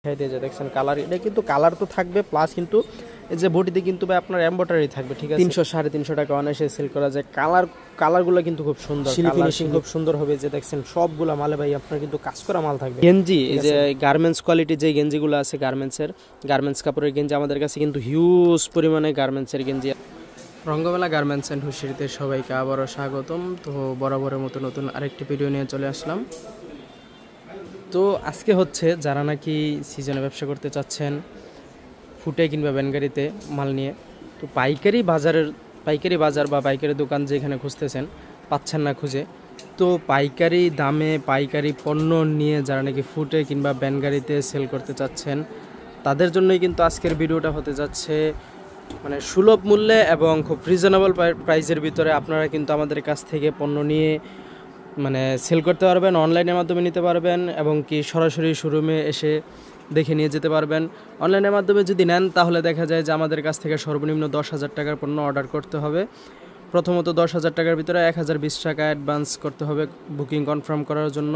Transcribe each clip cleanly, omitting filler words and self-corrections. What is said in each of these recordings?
যে দেখছেন কালার, এটা কিন্তু কালার তো থাকবে প্লাস কিন্তু এই যে বডিতে কিন্তু ভাই আপনার এমব্রয়ডারি থাকবে, ঠিক আছে। 300 350 টাকা অনায়াসে সেল করা যায়। কালারগুলো কিন্তু খুব সুন্দর, ফিনিশিং খুব সুন্দর হবে। যে দেখছেন সবগুলা মালে ভাই আপনার কিন্তু কাজ করা মাল থাকবে। গেঞ্জি, এই যে গার্মেন্টস কোয়ালিটি যে গেঞ্জিগুলো আছে গার্মেন্টস কাপড়ের গেঞ্জি আমাদের কাছে কিন্তু হিউজ পরিমাণে গার্মেন্টসের গেঞ্জি। রঙ্গমেলা গার্মেন্টস অ্যান্ড হুশিয়ারিতে সবাইকে আবারও স্বাগতম। তো বরাবরের মতো নতুন আরেকটি ভিডিও নিয়ে চলে আসলাম। তো আজকে হচ্ছে যারা নাকি সিজনে ব্যবসা করতে চাচ্ছেন ফুটে কিংবা ভ্যানগাড়িতে মাল নিয়ে, তো পাইকারি বাজার বা পাইকারি দোকান যেখানে খুঁজতেছেন পাচ্ছেন না খুঁজে, তো পাইকারি দামে পাইকারি পণ্য নিয়ে যারা নাকি ফুটে কিংবা ভ্যানগাড়িতে সেল করতে চাচ্ছেন তাদের জন্যই কিন্তু আজকের ভিডিওটা হতে যাচ্ছে। মানে সুলভ মূল্যে এবং খুব রিজনেবল প্রাইসের ভিতরে আপনারা কিন্তু আমাদের কাছ থেকে পণ্য নিয়ে মানে সেল করতে পারবেন, অনলাইনের মাধ্যমে নিতে পারবেন এবং কি সরাসরি শোরুমে এসে দেখে নিয়ে যেতে পারবেন। অনলাইনের মাধ্যমে যদি নেন তাহলে দেখা যায় যে আমাদের কাছ থেকে সর্বনিম্ন 10,000 টাকার পণ্য অর্ডার করতে হবে। প্রথমত 10,000 টাকার ভিতরে 1020 টাকা অ্যাডভান্স করতে হবে বুকিং কনফার্ম করার জন্য।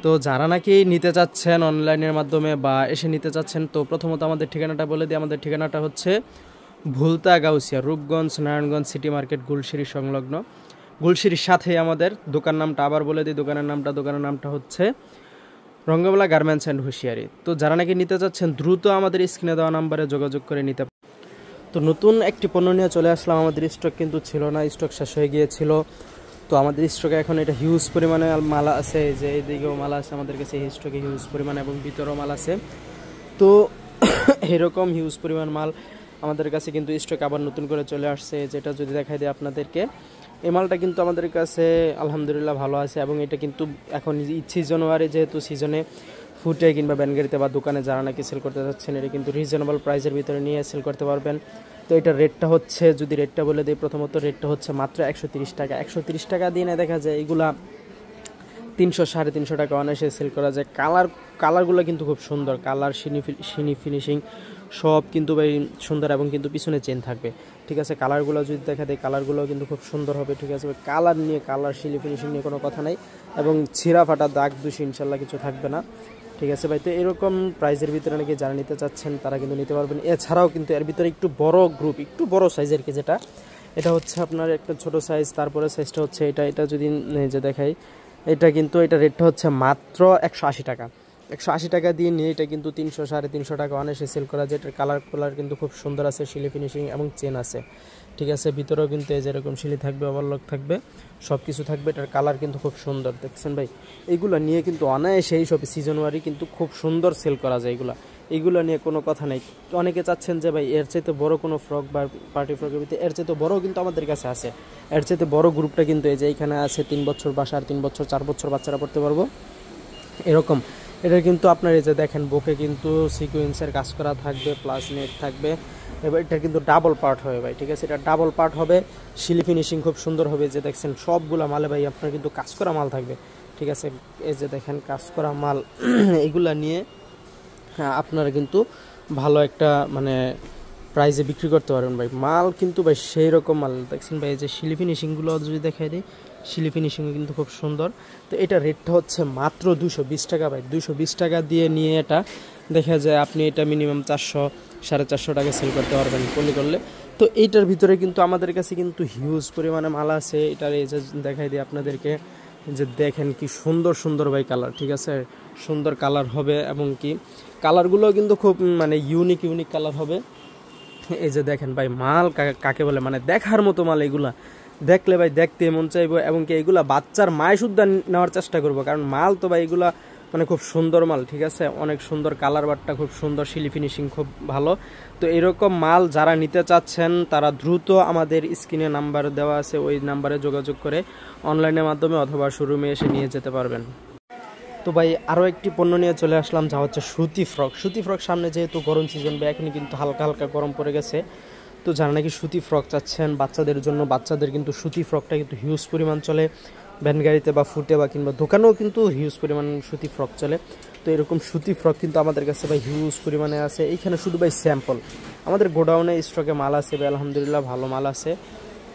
তো যারা নাকি নিতে চাচ্ছেন অনলাইনের মাধ্যমে বা এসে নিতে চাচ্ছেন, তো প্রথমত আমাদের ঠিকানাটা বলে দিই। আমাদের ঠিকানাটা হচ্ছে ভুলতা গাউসিয়া, রূপগঞ্জ নারায়ণগঞ্জ সিটি মার্কেট, গুলশিরি সংলগ্ন। গুলশিরির সাথে আমাদের দোকান নামটা আবার বলে দিই, দোকানের নামটা হচ্ছে রঙ্গমেলা গার্মেন্টস অ্যান্ড হুশিয়ারি। তো যারা নাকি নিতে চাচ্ছেন দ্রুত আমাদের স্ক্রিনে দেওয়া নাম্বারে যোগাযোগ করে নিতে। তো নতুন একটি পণ্য নিয়ে চলে আসলাম। আমাদের স্টক কিন্তু ছিল না, স্টক শেষ হয়ে গিয়েছিল। তো আমাদের স্টকে এখন এটা হিউজ পরিমাণে মাল আছে, যে এইদিকেও মাল আছে আমাদের কাছে এই স্টকে হিউজ পরিমাণে, এবং ভিতরেও মাল আছে। তো এরকম হিউজ পরিমাণ মাল আমাদের কাছে কিন্তু স্টক আবার নতুন করে চলে আসছে। যেটা যদি দেখাই দিই আপনাদেরকে, এই মালটা কিন্তু আমাদের কাছে আলহামদুলিল্লাহ ভালো আছে। এবং এটা কিন্তু এখন জানুয়ারি যেহেতু সিজনে ফুটে কিংবা ভ্যানগাড়িতে বা দোকানে যারা নাকি সেল করতে যাচ্ছেন এটা কিন্তু রিজনেবল প্রাইসের ভিতরে নিয়ে সেল করতে পারবেন। তো এটার রেটটা হচ্ছে, যদি রেটটা বলে দিই, প্রথমত রেটটা হচ্ছে মাত্র 130 টাকা। 130 টাকা দিয়ে না দেখা যায় এগুলা 300 350 টাকা অনায়াসে সেল করা যায়। কালারগুলো কিন্তু খুব সুন্দর, কালার ফিনিশিং সব কিন্তু ভাই সুন্দর, এবং কিন্তু পিছনে চেন থাকবে, ঠিক আছে। কালারগুলো যদি দেখা দেয় কালারগুলো কিন্তু খুব সুন্দর হবে, ঠিক আছে। কালার ফিনিশিং নিয়ে কোনো কথা নাই, এবং ছিঁড়া ফাটা দাগ দুষি ইনশাল্লাহ কিছু থাকবে না, ঠিক আছে ভাই। তো এরকম প্রাইসের ভিতরে নাকি যারা নিতে চাচ্ছেন তারা কিন্তু নিতে পারবেন। এছাড়াও কিন্তু এর ভিতরে একটু বড় সাইজের কি, যেটা এটা হচ্ছে আপনার একটা ছোট সাইজ, তারপরে সাইজটা হচ্ছে এটা যদি যে দেখাই, এটা কিন্তু এটা রেটটা হচ্ছে মাত্র 180 টাকা। 180 টাকা দিয়ে নিয়ে এটা কিন্তু 300 350 টাকা অনায়াসে সেল করা যায়। এটার কালার কিন্তু খুব সুন্দর আছে, শিলি ফিনিশিং এবং চেন আছে, ঠিক আছে। ভিতরেও কিন্তু এই যেরকম শিলি থাকবে, ওভারলক থাকবে, সব কিছু থাকবে। এটার কালার কিন্তু খুব সুন্দর, দেখছেন ভাই। এইগুলো নিয়ে কিন্তু অনায়াসে এই সব সিজনওয়ারি কিন্তু খুব সুন্দর সেল করা যায়। এইগুলো নিয়ে কোনো কথা নেই। অনেকে চাচ্ছেন যে ভাই এর চাইতে বড় কোনো ফ্রক বা পার্টি ফ্রকের ভিতরে এর চাইতে বড়ও কিন্তু আমাদের কাছে আছে। এর চাইতে বড় গ্রুপটা কিন্তু এই যে এইখানে আছে 3 বছর বা 3.5 বছর 4 বছর বাচ্চারা পড়তে পারবো এরকম। এটা কিন্তু আপনার এই যে দেখেন বুকে কিন্তু সিকোয়েন্সের কাজ করা থাকবে, প্লাস নেট থাকবে। এবার এটা কিন্তু ডাবল পার্ট হবে ভাই, ঠিক আছে। এটা ডাবল পার্ট হবে, শিলি ফিনিশিং খুব সুন্দর হবে। যে দেখছেন সবগুলা মালে ভাই আপনার কিন্তু কাজ করা মাল থাকবে, ঠিক আছে। এই যে দেখেন কাজ করা মাল, এইগুলা নিয়ে আপনারা কিন্তু ভালো একটা মানে প্রাইসে বিক্রি করতে পারবেন ভাই। মাল কিন্তু ভাই সেই রকম মাল দেখছেন ভাই। এই যে শিলি ফিনিশিংগুলো যদি দেখাই দিই, শিলি ফিনিশিং কিন্তু খুব সুন্দর। তো এটা রেটটা হচ্ছে মাত্র 220 টাকা ভাই। 220 টাকা দিয়ে নিয়ে এটা দেখা যায় আপনি এটা মিনিমাম 400 450 টাকা সেল করতে পারবেন পলি করলে। তো এইটার ভিতরে কিন্তু আমাদের কাছে কিন্তু হিউজ পরিমাণে মাল আছে। এটার এই যে দেখাই দিই আপনাদেরকে, যে দেখেন কি সুন্দর ভাই কালার, ঠিক আছে। সুন্দর কালার হবে, এবং কি কালারগুলো কিন্তু খুব মানে ইউনিক কালার হবে। এই যে দেখেন ভাই মাল কাকে বলে, মানে দেখার মতো মাল। এগুলা দেখলে ভাই দেখতে মন চাইবো, এবং কি এগুলা বাচ্চার মায় সুদ্ধা নেওয়ার চেষ্টা করবো, কারণ মাল তো ভাই এগুলা মানে খুব সুন্দর মাল, ঠিক আছে। অনেক সুন্দর কালার বারটা খুব সুন্দর, শিলি ফিনিশিং খুব ভালো। তো এরকম মাল যারা নিতে চাচ্ছেন তারা দ্রুত আমাদের স্ক্রিনে নাম্বার দেওয়া আছে, ওই নাম্বারে যোগাযোগ করে অনলাইনের মাধ্যমে অথবা শোরুমে এসে নিয়ে যেতে পারবেন। তো ভাই আরও একটি পণ্য নিয়ে চলে আসলাম, যা হচ্ছে সুতি ফ্রক। সামনে যেহেতু গরম সিজন বা এখনই কিন্তু হালকা গরম পড়ে গেছে। তো যারা নাকি সুতি ফ্রক চাচ্ছেন বাচ্চাদের জন্য, বাচ্চাদের কিন্তু সুতি ফ্রকটা কিন্তু হিউজ পরিমাণ চলে ভ্যানগাড়িতে বা ফুটে বা কিংবা দোকানেও কিন্তু হিউজ পরিমাণ সুতি ফ্রক চলে। তো এরকম সুতি ফ্রক কিন্তু আমাদের কাছে ভাই হিউজ পরিমাণে আছে। এইখানে শুধু ভাই স্যাম্পল, আমাদের গোডাউনে স্টকে মাল আছে ভাই, আলহামদুলিল্লাহ ভালো মাল আছে।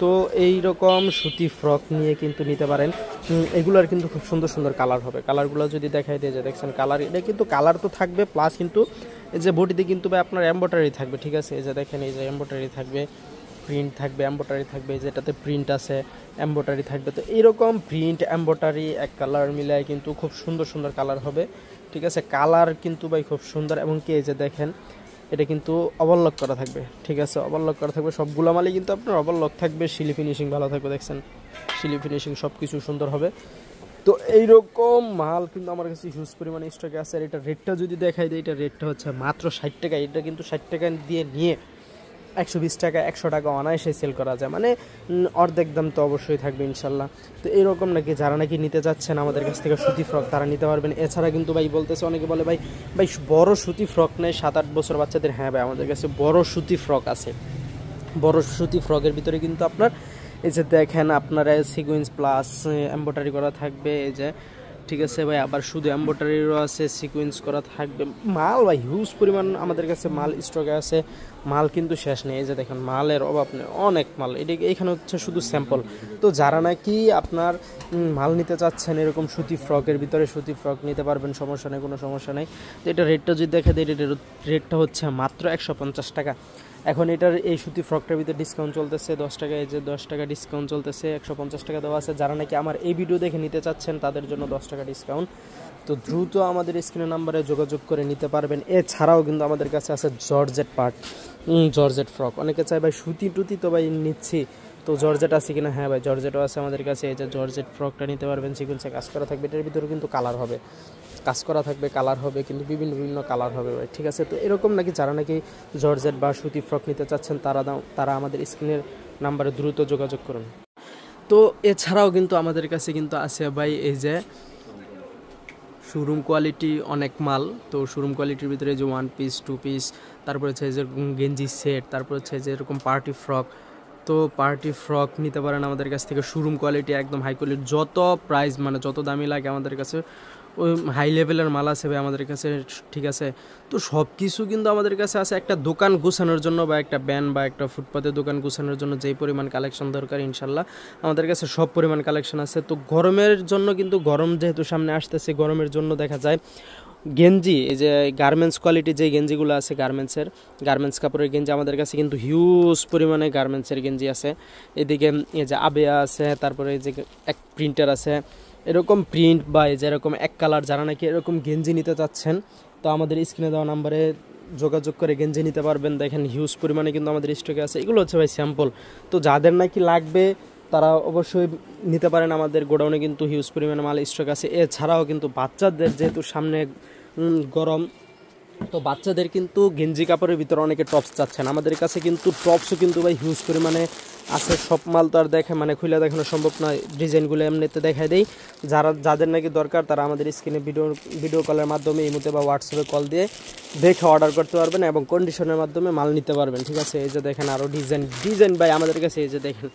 তো এই রকম সুতি ফ্রক নিয়ে কিন্তু নিতে পারেন। এগুলোর কিন্তু খুব সুন্দর সুন্দর কালার হবে। কালারগুলো যদি দেখাই দিয়ে যে দেখছেন কালার, এটা কিন্তু কালার তো থাকবে, প্লাস কিন্তু এই যে বডিতে কিন্তু ভাই আপনার এমব্রয়ডারি থাকবে, ঠিক আছে। এই যে দেখেন এই যে এমব্রয়ডারি থাকবে, প্রিন্ট থাকবে, এমব্রয়ডারি থাকবে, যেটাতে প্রিন্ট আছে এমব্রয়ডারি থাকবে। তো এইরকম প্রিন্ট এমব্রয়ডারি এক কালার মিলায় কিন্তু খুব সুন্দর সুন্দর কালার হবে, ঠিক আছে। কালার কিন্তু ভাই খুব সুন্দর, এবং কি এই যে দেখেন এটা কিন্তু ওভারলক করা থাকবে, ঠিক আছে। ওভারলক করা থাকবে, সবগুলো মালই কিন্তু আপনার ওভারলক থাকবে। শিলি ফিনিশিং ভালো থাকবে, দেখছেন শিলি ফিনিশিং সব কিছু সুন্দর হবে। তো এইরকম মাল কিন্তু আমার কাছে হিউজ পরিমাণে স্টকে আছে। আর এটা রেটটা যদি দেখাই দিই, এটা রেটটা হচ্ছে মাত্র 60 টাকা। এটা কিন্তু 60 টাকা দিয়ে নিয়ে 120 টাকা 100 টাকা অনায়াসে সেল করা যায়, মানে অর্ধেক দাম তো অবশ্যই থাকবে ইনশাল্লাহ। তো এরকম নাকি যারা নাকি নিতে চাচ্ছেন আমাদের কাছ থেকে সুতি ফ্রক, তারা নিতে পারবেন। এছাড়া কিন্তু ভাই বলতেছে, অনেকে বলে ভাই বড় সুতি ফ্রক নেই 7-8 বছর বাচ্চাদের। হ্যাঁ ভাই, আমাদের কাছে বড় সুতি ফ্রক আছে। বড় সুতি ফ্রকের ভিতরে কিন্তু আপনার এই যে দেখেন আপনারা সিকোয়েন্স প্লাস এমব্রয়ডারি করা থাকবে, এই যে ঠিক আছে ভাই। আবার শুধু এমব্রয়ডারিরও আছে, সিকোয়েন্স করা থাকবে। মাল ভাই হিউজ পরিমাণ আমাদের কাছে মাল স্টকে আছে, মাল কিন্তু শেষ নেই। এই যে দেখেন মালের অভাব নেই, অনেক মাল। এখানে হচ্ছে শুধু স্যাম্পল। তো যারা নাকি আপনার মাল নিতে চাচ্ছেন এরকম সুতি ফ্রকের ভিতরে, সুতি ফ্রক নিতে পারবেন, সমস্যা নেই, কোনো সমস্যা নেই। তো এটা রেটটা যদি দেখে দিই, রেটটা হচ্ছে মাত্র 150 টাকা। এখন এটার এই সুতি ফ্রকটার ভিতরে ডিসকাউন্ট চলতেছে 10 টাকা, এই যে 10 টাকা ডিসকাউন্ট চলতেছে, 150 টাকা দেওয়া আছে। যারা নাকি আমার এই ভিডিও দেখে নিতে চাচ্ছেন তাদের জন্য 10 টাকা ডিসকাউন্ট। তো দ্রুত আমাদের স্ক্রিনের নাম্বারে যোগাযোগ করে নিতে পারবেন। এছাড়াও কিন্তু আমাদের কাছে আছে জর্জেট পার্ট, জর্জেট ফ্রক। অনেকে চাই ভাই সুতি টুতি তো ভাই নিচ্ছি, তো জর্জেট আছে কিনা? হ্যাঁ ভাই, জর্জেটও আছে আমাদের কাছে। এই যে জর্জেট ফ্রকটা নিতে পারবেন, সিকোয়েন্সে কাজ করা থাকবে। এটার ভিতরে কিন্তু কালার হবে, কাজ করা থাকবে, কালার হবে, কিন্তু বিভিন্ন বিভিন্ন কালার হবে ভাই, ঠিক আছে। তো এরকম নাকি যারা নাকি জর্জেট বা সুতি ফ্রক নিতে চাচ্ছেন তারা আমাদের স্ক্রিনের নাম্বারে দ্রুত যোগাযোগ করুন। তো এছাড়াও কিন্তু আমাদের কাছে কিন্তু আছে ভাই এই যে শোরুম কোয়ালিটি অনেক মাল। তো শোরুম কোয়ালিটির ভিতরে যে 1 পিস 2 পিস, তারপরে হচ্ছে যে গেঞ্জি সেট, তারপর হচ্ছে যে এরকম পার্টি ফ্রক। তো পার্টি ফ্রক নিতে পারেন আমাদের কাছ থেকে, শোরুম কোয়ালিটি একদম হাই কোয়ালিটি। যত প্রাইস মানে যত দামি লাগে আমাদের কাছে ওই হাই লেভেলের মাল আছে ভাই আমাদের কাছে, ঠিক আছে। তো সব কিছু কিন্তু আমাদের কাছে আছে। একটা দোকান গুছানোর জন্য বা একটা ব্যান বা একটা ফুটপাতে দোকান গুছানোর জন্য যেই পরিমাণ কালেকশন দরকার ইনশাল্লাহ আমাদের কাছে সব পরিমাণ কালেকশন আছে। তো গরমের জন্য কিন্তু, গরম যেহেতু সামনে আসতেছে, গরমের জন্য দেখা যায় গেঞ্জি, এই যে গার্মেন্টস কোয়ালিটি যে গেঞ্জিগুলো আছে, গার্মেন্টস কাপড়ের গেঞ্জি আমাদের কাছে কিন্তু হিউজ পরিমাণে গার্মেন্টসের গেঞ্জি আছে। এদিকে এই যে আবেয়া আছে, তারপরে এই যে এক প্রিন্টার আছে, এরকম প্রিন্ট বা যেরকম এক কালার। যারা নাকি এরকম গেঞ্জি নিতে চাচ্ছেন তো আমাদের স্ক্রিনে দেওয়া নাম্বারে যোগাযোগ করে গেঞ্জি নিতে পারবেন। দেখেন হিউজ পরিমাণে কিন্তু আমাদের স্টকে আছে। এগুলো হচ্ছে ভাই স্যাম্পল। তো যাদের নাকি লাগবে তারা অবশ্যই নিতে পারেন, আমাদের গোডাউনে কিন্তু হিউজ পরিমাণে মাল স্টক আছে। এছাড়াও কিন্তু বাচ্চাদের যেহেতু সামনে গরম, তো বাচ্চাদের কিন্তু গেঞ্জি কাপড়ের ভিতরে অনেকে টপস চাচ্ছেন, আমাদের কাছে কিন্তু টপসও কিন্তু ভাই হিউজ পরিমাণে আছে। সব মাল তো আর দেখে মানে খুলে দেখানো সম্ভব নয়, ডিজাইনগুলো এমনিতে দেখাই দেই। যাদের নাকি দরকার তারা আমাদের স্ক্রিনে ভিডিও কলের মাধ্যমে, ইমোতে বা হোয়াটসঅ্যাপে কল দিয়ে দেখে অর্ডার করতে পারবেন এবং কন্ডিশনের মাধ্যমে মাল নিতে পারবেন, ঠিক আছে। এই যে দেখেন আরও ডিজাইন ভাই আমাদের কাছে এই যে দেখেন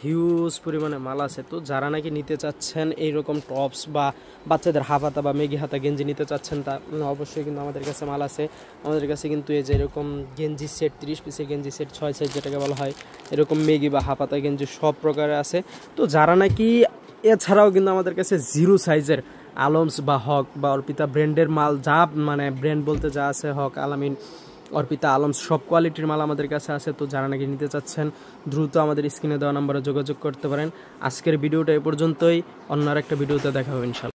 হিউজ পরিমাণে মাল আছে। তো যারা নাকি নিতে চাচ্ছেন এইরকম টপস বা বাচ্চাদের হাফ হাতা বা মেগি হাতা গেঞ্জি নিতে চাচ্ছেন, তা অবশ্যই কিন্তু আমাদের কাছে মাল আছে। আমাদের কাছে কিন্তু এই যে এরকম গেঞ্জি সেট, 30 পিসের গেঞ্জি সেট, 6 সাইজ যেটাকে বলা হয়, এরকম মেগি বা হাফ হাতা গেঞ্জি সব প্রকারের আছে। তো যারা নাকি, এছাড়াও কিন্তু আমাদের কাছে 0 সাইজের আলমস বা হক বা অর্পিতা ব্র্যান্ডের মাল, যা মানে ব্র্যান্ড বলতে যা আছে, হক, আলামিন, অর্পিতা, আলমস সব কোয়ালিটির মাল আমাদের কাছে আছে। তো যারা নাকি নিতে চাচ্ছেন দ্রুত আমাদের স্ক্রিনে দেওয়া নাম্বারে যোগাযোগ করতে পারেন। আজকের ভিডিওটা এ পর্যন্তই, অন্য আরেকটা ভিডিওতে দেখা হবে ইনশাআল্লাহ।